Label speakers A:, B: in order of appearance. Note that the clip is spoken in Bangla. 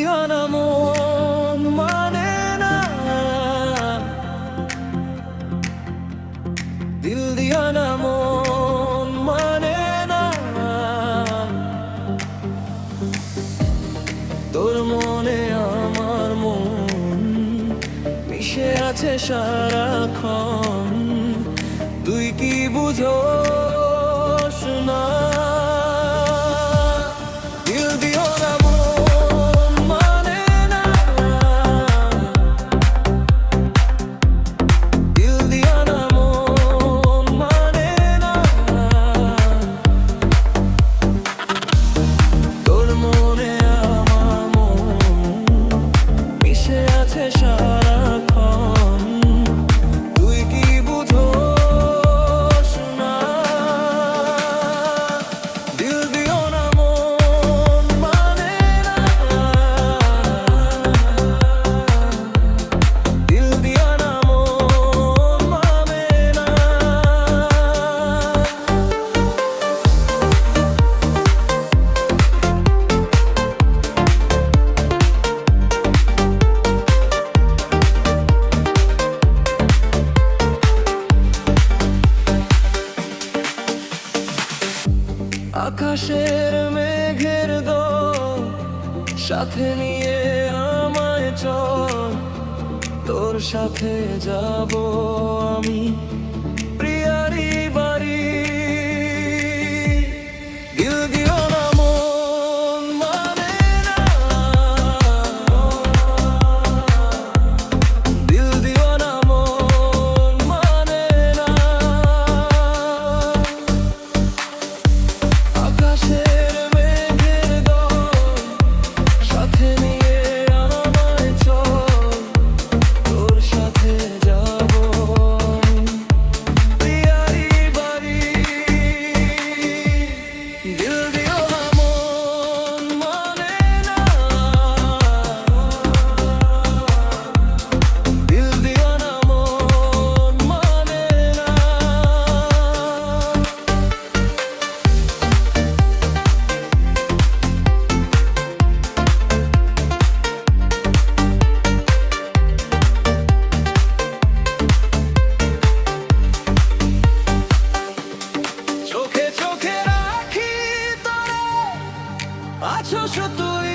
A: দিওয়ানা মন মানে না, দিল দিওয়ানা মন মানে না। তোর মনে আমার মন মিশে আছে সারাক্ষণ, তুই কি বুঝোস না? দিল দিওয়ানা মন মানে না, দিল দিওয়ানা মন মানে না। তোর মনে আমার মন মিশে আছে সারাক্ষণ, তুই কি বুঝোস না? দিল দিওয়ানা মন মানে না, দিল দিওয়ানা মন মানে না। আকাশের মেঘের দল সাথে নিয়ে আমায় চল, তোর সাথে যাব আমি প্রিয়ারি বাড়ি। দিল দিওয়ানা মন মানে না, দিল দিওয়ানা মন মানে না। আকাশের মেঘের দল সাথে নিয়ে আমায় চল, তোর সাথে যাব প্রিয়ারি বাড়ি। দিল দিওয়ানা মন মানে না, দিল দিওয়ানা মন মানে না। চোখে চোখে রাখি তোরে, আছো তুই